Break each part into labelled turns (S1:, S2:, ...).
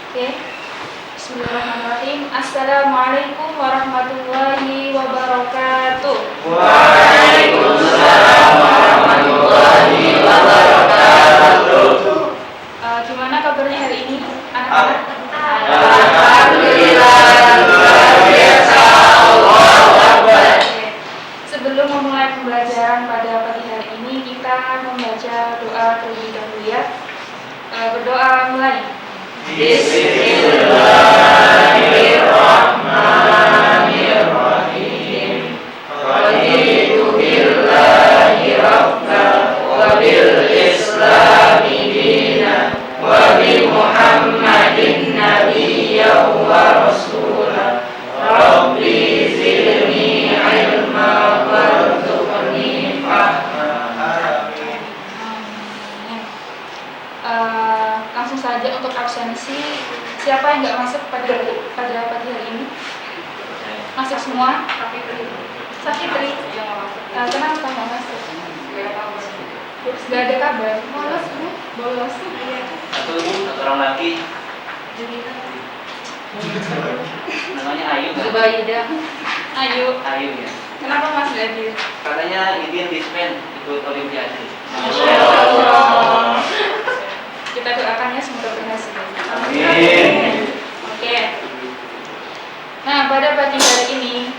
S1: Oke. Bismillahirrahmanirrahim. Assalamualaikum warahmatullahi wabarakatuh.
S2: Waalaikumsalam warahmatullahi wabarakatuh.
S1: Gimana kabarnya hari ini, anak-anak?
S2: Alhamdulillah, luar biasa. Allahu Akbar.
S1: Sebelum memulai pembelajaran pada pagi hari ini, kita membaca doa terlebih dahulu ya. Berdoa mulai.
S2: Bismillahirrahmanirrahim. Raditu billahi rabban wa bil islami dinan wa bi Muhammadin nabiyyan wa rasulan. Rabbi zidni ilma warzuqni fahma.
S1: Langsung saja untuk absensi. Siapa yang nggak masuk pada pagi hari ini? Masuk semua? Sakitri. Kenapa nggak masuk? Gak ada kabar. Bolos.
S3: Satu orang lagi namanya Ayu kan?
S1: Zubaida. Ayu.
S3: Ayu ya.
S1: Kenapa Mas gak hadir?
S3: Katanya izin dispen ikut olimpiade.
S1: Masya Allah. Kita doakan ya semoga berhasil.
S3: Amin.
S1: Oke. Nah, pada pagi hari ini,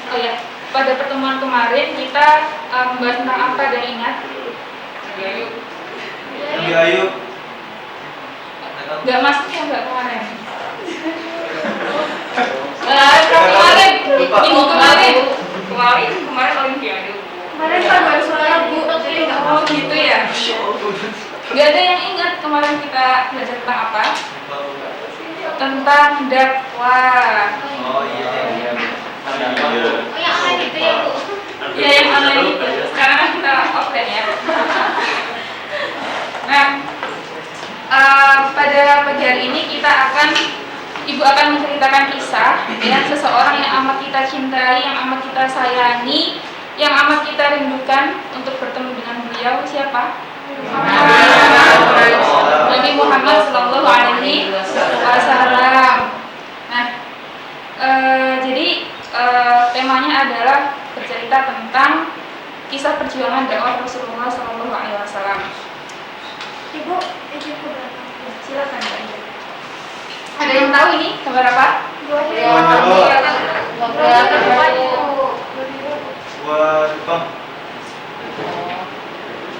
S1: pada pertemuan kemarin kita membahas tentang apa dan ingat?
S2: Nabi Ayub.
S1: Gak masuk ya nggak kemarin? Kemarin, minggu kemarin. Kemarin olimpiade. Kemarin kan baru sholat Bu, jadi nggak mau gitu ya. Gak ada yang ingat kemarin kita belajar tentang apa? Tentang dakwah.
S2: Oh iya.
S1: Yang online itu ya Bu? Ya yang online itu. Sekarang kan kita offline ya. Nah, pada pagi hari ini Ibu akan menceritakan kisah ya seseorang yang amat kita cintai, yang amat kita sayangi, yang amat kita rindukan untuk bertemu dengan beliau. Siapa? Nabi Muhammad Sallallahu Alaihi Wasallam. Nah, jadi temanya adalah bercerita tentang kisah perjuangan dakwah Rasulullah Sallallahu Alaihi Wasallam. Ibu, silakan Mbak. Ada yang tahu ini gambar apa?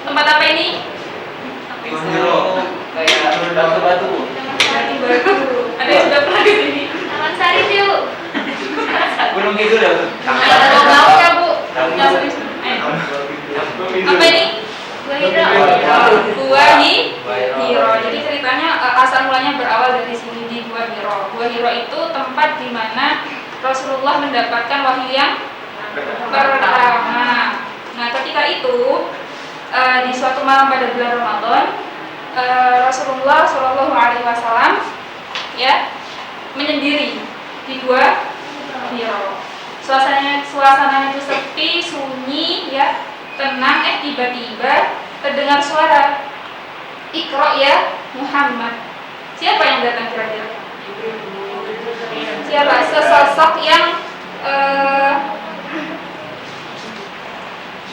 S1: Tempat apa ini?
S3: Kayak batu-batu.
S1: Batu. Ada yang sudah pernah di sini? Taman Sari Bu.
S3: Gunung Kidul ya?
S1: Mau ya Bu? Apa ini? Gua Hiro. Jadi ceritanya asal mulanya berawal dari sini di Gua Hiro. Gua Hiro itu tempat di mana Rasulullah mendapatkan wahyu yang pertama. Nah, ketika itu di suatu malam pada bulan Ramadan, Rasulullah Shallallahu Alaihi Wasallam ya menyendiri di Gua Hiro. Suasananya itu sepi, sunyi, ya, tenang. Tiba-tiba terdengar suara, "Iqra ya Muhammad." Siapa yang datang kira-kira? Siapa?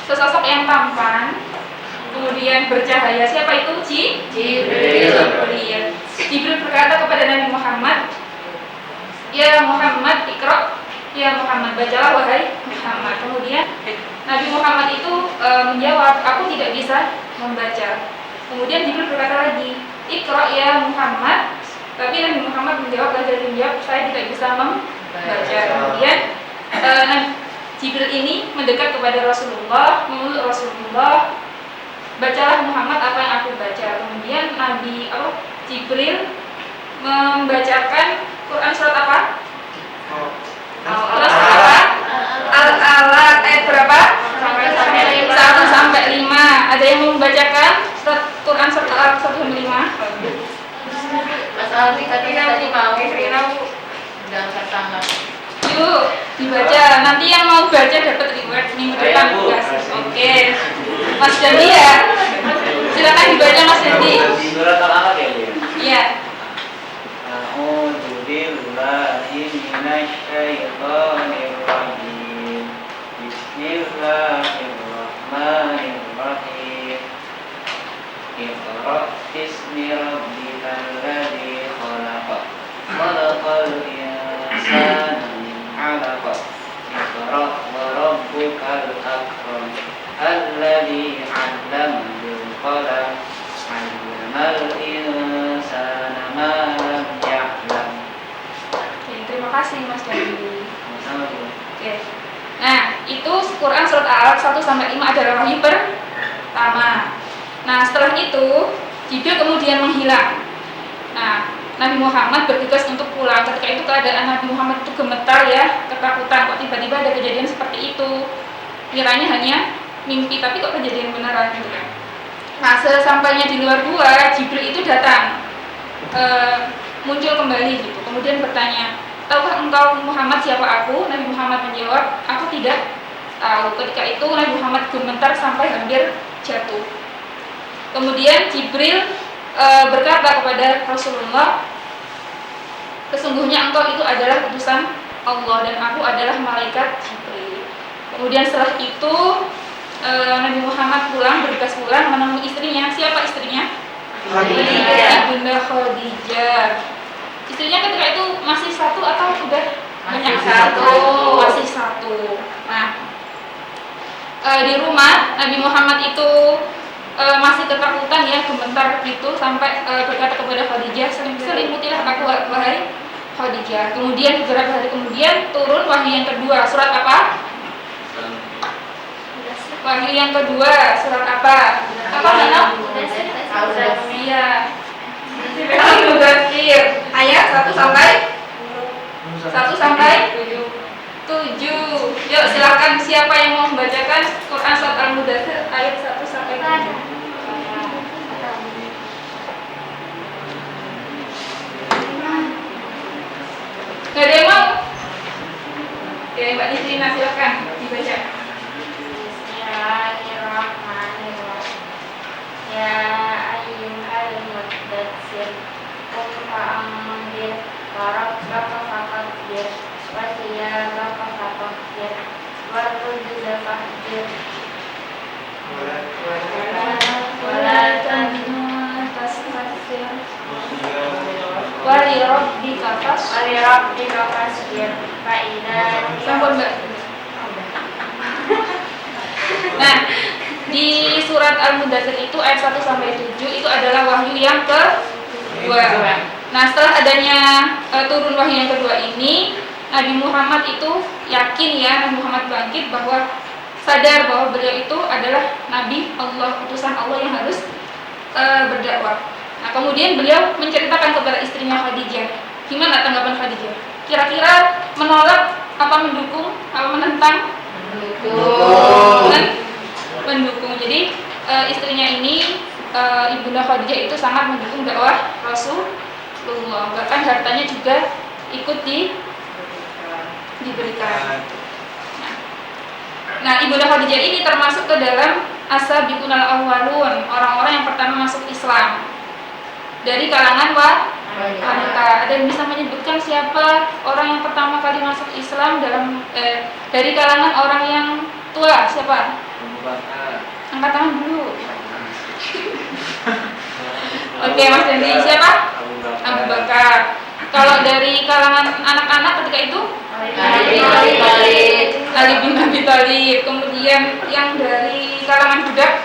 S1: Sesosok yang tampan, kemudian bercahaya. Siapa itu? Jibril. Jibril berkata kepada Nabi Muhammad, "Ya Muhammad, Iqra." Ya Muhammad, bacalah wahai Muhammad. Kemudian Nabi Muhammad itu menjawab, "Aku tidak bisa membaca." Kemudian Jibril berkata lagi, "Iqra ya Muhammad." Tapi Nabi Muhammad menjawab, "Saya tidak bisa membaca." Kemudian Jibril ini mendekat kepada Rasulullah, memeluk Rasulullah, "Bacalah Muhammad apa yang aku baca." Kemudian Jibril membacakan Quran surat apa? Surat apa? Al-Alaq ayat berapa? 1 sampai 5. Ada yang mau membacakan surat Quran surat Al-Alaq 1 sampai 5?
S4: Mas Alfi tadi mau udah angkat tangan.
S1: Yuk dibaca. Nanti yang mau baca dapat reward minggu depan. Oke. Mas Dandi ya. Silakan dibaca Mas Dandi.
S3: Surat Al-Alaq ya?
S1: Iya.
S3: Oh, billahi minasyaitonir rajim. Bismillahirrahmanirrahim. Iqra bismi rabbikal ladzi khalaq. Khalaqal insana min 'alaq. Iqra wa rabbukal akram. Alladzi 'allama bil qalam. 'Allamal insana ma lam ya'lam.
S1: Oke, terima kasih Mas Dandi.
S3: Sama-sama, Bu.
S1: Oke. Nah, itu Quran surat Al-Alaq 1 sampai 5 adalah wahyu pertama. Nah, setelah itu Jibril kemudian menghilang. Nah, Nabi Muhammad bertugas untuk pulang. Ketika itu keadaan Nabi Muhammad itu gemetar ya, ketakutan. Kok tiba-tiba ada kejadian seperti itu? Kiranya hanya mimpi, tapi kok kejadian beneran gitu kan. Nah, sesampainya di luar gua, Jibril itu datang, muncul kembali gitu. Kemudian bertanya, tahukah engkau Muhammad siapa aku? Nabi Muhammad menjawab, aku tidak tahu. Ketika itu Nabi Muhammad gemetar sampai hampir jatuh. Kemudian Jibril berkata kepada Rasulullah, sesungguhnya engkau itu adalah utusan Allah dan aku adalah malaikat Jibril. Kemudian setelah itu Nabi Muhammad bergegas pulang menemui istrinya. Siapa istrinya?
S2: Khadijah.
S1: Ibunda Khadijah. Istrinya ketika itu masih satu atau sudah banyak?
S4: Masih satu.
S1: Masih satu. Nah, di rumah Nabi Muhammad itu masih ketakutan ya, gemetar gitu sampai berkata kepada Khadijah, selimutilah aku wahai Khadijah. Kemudian beberapa hari kemudian turun wahyu yang kedua. Surat apa? Wahyu yang kedua, surat apa? Apa Nana? Iya. Al-Mudaththir. Ayat 1 sampai 7. Yuk silakan, siapa yang mau membacakan Quran surat Al-Mudaththir ayat 1 sampai 7. Gak ada yang mau? Oke, Mbak Nisrina silakan dibaca.
S4: Bismillahirrahmanirrahim. Ya ayyuhal muddatsir qum fa'anzir wa rabbaka fakabbir wa thiyabaka fatahhir wa rujza fahjur wa la tamnun tastakthir wa li rabbika fasbir fa idza
S1: Sampun Mbak. Nah, di surat Al-Mudaththir itu ayat 1 sampai 7 itu adalah wahyu yang kedua. Nah, setelah adanya turun wahyu yang kedua ini, Nabi Muhammad itu yakin ya, Nabi Muhammad bangkit bahwa sadar bahwa beliau itu adalah Nabi Allah, utusan Allah yang harus berdakwah. Nah, kemudian beliau menceritakan kepada istrinya Khadijah. Gimana tanggapan Khadijah? Kira-kira menolak apa mendukung, apa menentang? Mendukung. Jadi istrinya ini Ibunda Khadijah itu sangat mendukung dakwah Rasulullah. Bahkan hartanya juga ikut diberikan. Nah, Ibunda Khadijah ini termasuk ke dalam as-sabiqunal awwalun, orang-orang yang pertama masuk Islam dari kalangan wanita. Ada yang bisa menyebutkan siapa orang yang pertama kali masuk Islam dari kalangan orang yang tua? Siapa? Angkat tangan dulu. Oke, Mas Dendi, siapa? Abu Bakar. Kalau dari kalangan anak-anak ketika itu? Ali bin Abi Thalib. Kemudian yang dari kalangan budak?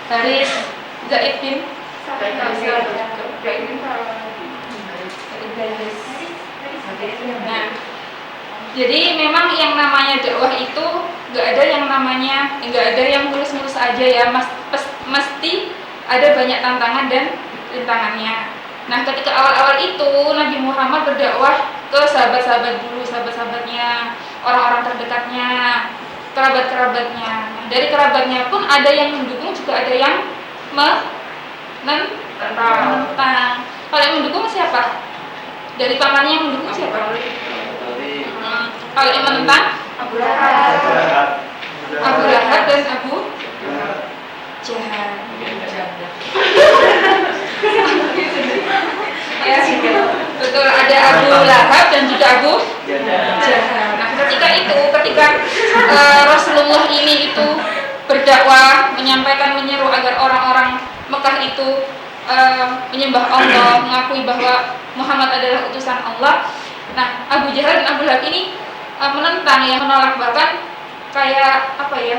S1: Haris Zaid bin Nah, jadi memang yang namanya dakwah itu nggak ada yang mulus-mulus aja ya, mesti ada banyak tantangan dan rintangannya. Nah, ketika awal-awal itu Nabi Muhammad berdakwah ke sahabat-sahabat dulu, sahabat-sahabatnya, orang-orang terdekatnya, kerabat-kerabatnya. Nah, dari kerabatnya pun ada yang mendukung, juga ada yang menentang. Kalau yang mendukung siapa? Dari pamannya yang mendukung siapa? Kalau yang menentang? Abu Lahab dan Abu Jahal. itu menyembah Allah, mengakui bahwa Muhammad adalah utusan Allah. Nah, Abu Jahal dan Abu Lahab ini menentang, ya, menolak, bahkan kayak apa ya,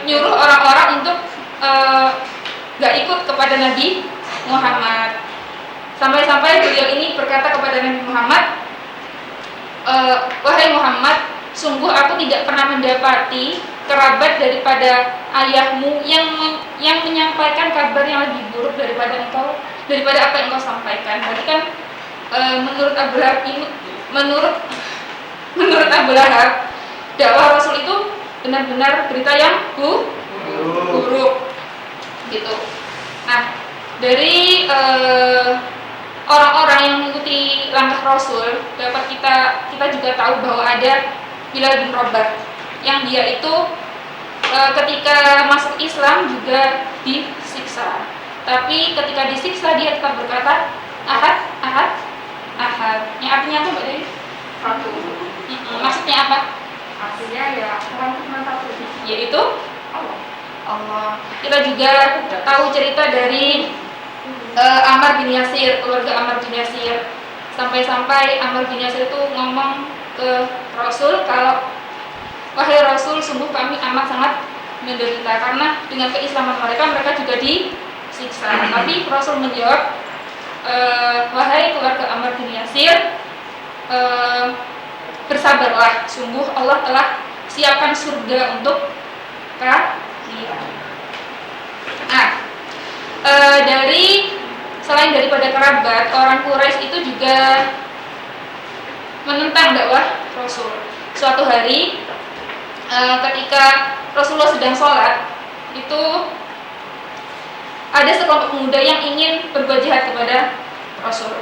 S1: nyuruh orang-orang untuk gak ikut kepada Nabi Muhammad. Sampai-sampai beliau ini berkata kepada Nabi Muhammad, wahai Muhammad, sungguh aku tidak pernah mendapati kerabat daripada ayahmu yang menyampaikan kabar yang lebih buruk daripada apa yang engkau sampaikan. Berarti kan menurut Abu Lahab ini, menurut Abu Lahab, dakwah Rasul itu benar-benar berita yang buruk gitu. Nah, dari orang-orang yang mengikuti langkah Rasul, dapat kita juga tahu bahwa ada Bilal bin Rabah yang dia itu ketika masuk Islam juga disiksa. Tapi ketika disiksa dia tetap berkata ahad, ahad, ahad. Yang artinya apa, Mbak Dewi?
S4: Satu.
S1: Maksudnya apa?
S4: Artinya ya orang cuma satu.
S1: Yaitu Allah. Kita juga tahu cerita dari Ammar bin Yasir, keluarga Ammar bin Yasir. Sampai-sampai Ammar bin Yasir itu ngomong ke Rasul kalau, wahai Rasul, sungguh kami amat sangat menderita karena dengan keislaman mereka juga disiksa. Tapi Rasul menjawab, wahai keluarga Ammar bin Yasir, bersabarlah, sungguh Allah telah siapkan surga untuk kalian. Nah, selain daripada kerabat, orang Quraisy itu juga menentang dakwah Rasul. Suatu hari ketika Rasulullah sedang sholat, itu ada sekelompok pemuda yang ingin berbuat jahat kepada Rasul.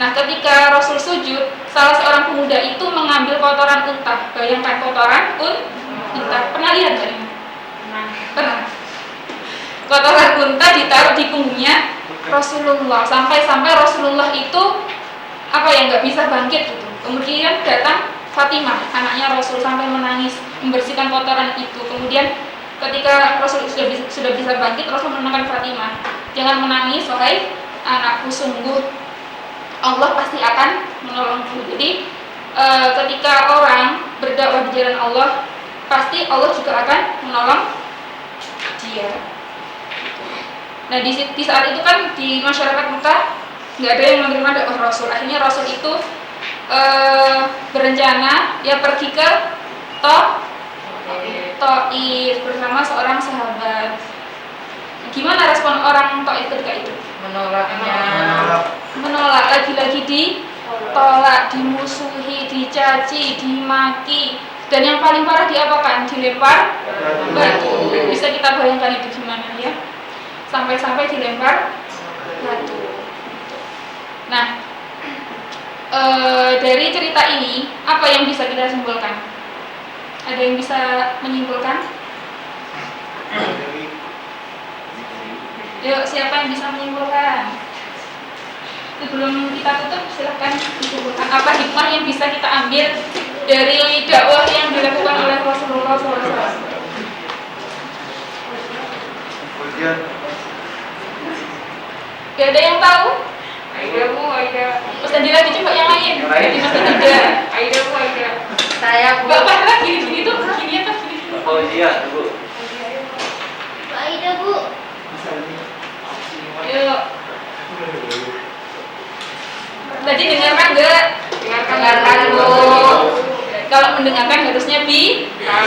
S1: Nah, ketika Rasul sujud, salah seorang pemuda itu mengambil kotoran unta. Bayangkan, kotoran unta. Pernah lihat nggak ini? Pernah. Kotoran unta ditaruh di punggungnya Rasulullah. Sampai-sampai Rasulullah itu nggak bisa bangkit gitu. Kemudian datang Fatimah, anaknya Rasul, sampai menangis membersihkan kotoran itu. Kemudian ketika Rasul sudah bisa bangkit, Rasul menenangkan Fatimah, jangan menangis wahai anakku, sungguh Allah pasti akan menolongku. Jadi ketika orang berdakwah di jalan Allah, pasti Allah juga akan menolong dia. Nah, di saat itu kan di masyarakat Mekah nggak ada yang menerima dakwah Rasul. Akhirnya Rasul itu berencana ya pergi ke Taif bersama seorang sahabat. Gimana respon orang Taif ketika itu? Menolak, lagi-lagi ditolak, dimusuhi, dicaci, dimaki, dan yang paling parah diapakan? Dilempar batu. Bisa kita bayangkan itu gimana ya? Sampai-sampai dilempar batu. Nah, dari cerita ini apa yang bisa kita simpulkan? Ada yang bisa menyimpulkan? Yuk, siapa yang bisa menyimpulkan? Sebelum kita tutup, silahkan disimpulkan apa hikmah yang bisa kita ambil dari dakwah yang dilakukan oleh Rasulullah SAW. Gak ada yang tahu?
S4: Aida Bu, Aida.
S1: Ustaz Dila coba yang lain. Di masih tidak.
S4: Aida Bu, Aida. Saya Bu.
S1: Bapak lah gini-gini tuh, gini apa gini?
S3: Oh iya, Bu.
S4: Aida Bu.
S1: Yuk. Tadi dengarkan nggak?
S4: Dengarkan Bu.
S1: Kalau mendengarkan harusnya bisa.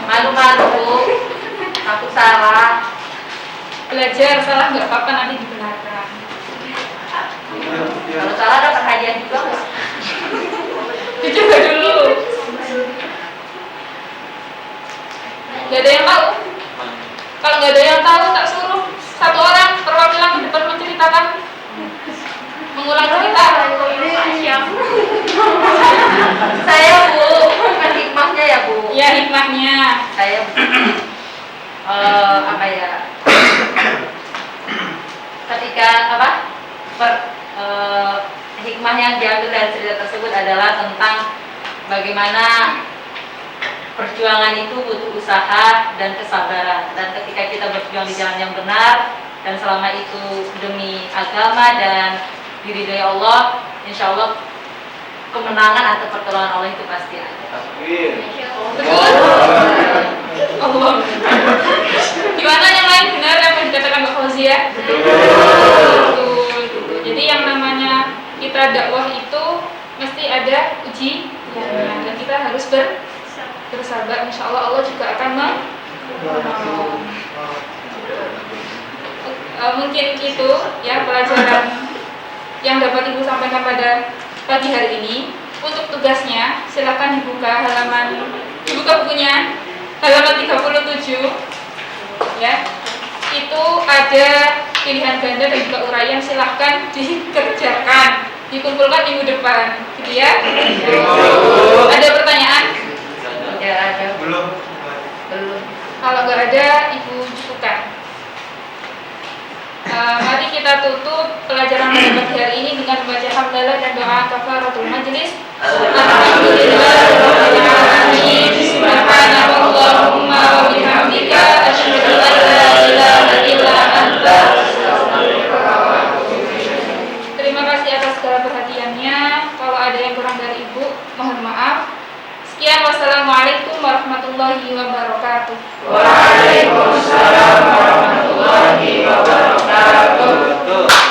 S4: Malu-malu Bu. Takut salah.
S1: Belajar salah nggak apa-apa, nanti dibenarkan.
S4: Kalau salah dapat hadiah juga nggak?
S1: Dicoba dulu. Gak ada yang tahu. Kalau nggak ada yang tahu, tak suruh satu orang perwakilan ke depan menceritakan, mengulang cerita.
S4: Saya Bu, bukan hikmahnya ya Bu.
S1: Ya, hikmahnya.
S4: Saya apa ya? Ketika hikmah yang diambil dari cerita tersebut adalah tentang bagaimana perjuangan itu butuh usaha dan kesabaran. Dan ketika kita berjuang di jalan yang benar dan selama itu demi agama dan diridhoi Allah, insya Allah kemenangan atau pertolongan Allah itu pasti ada.
S3: Takbir.
S1: Betul? Allah. Gimana yang lain benar apa yang dikatakan Mbak Fauzia? Betul. Jadi yang namanya kita dakwah itu mesti ada ujian dan kita harus bersabar. Insya Allah Allah juga akan menolong. Mungkin itu ya pelajaran yang dapat Ibu sampaikan pada pagi hari ini. Untuk tugasnya silakan dibuka bukunya halaman 37 ya. Itu ada pilihan ganda dan juga uraian, silahkan dikerjakan, dikumpulkan minggu depan gitu ya. Ada pertanyaan?
S4: Ya, ada.
S2: Belum.
S1: Kalau nggak ada, Ibu cukupkan. Mari kita tutup pelajaran pada pagi hari ini dengan membaca hamdalah dan doa kafaratul majlis. Alhamdulillahirabbil alamin. Subhanakallahumma wa bihamdika asyhadu an la ilaha illa anta. Terima kasih atas segala perhatiannya. Kalau ada yang kurang dari Ibu, mohon maaf. Sekian, wassalamualaikum warahmatullahi wabarakatuh.
S2: Waalaikumsalam warahmatullahi wabarakatuh.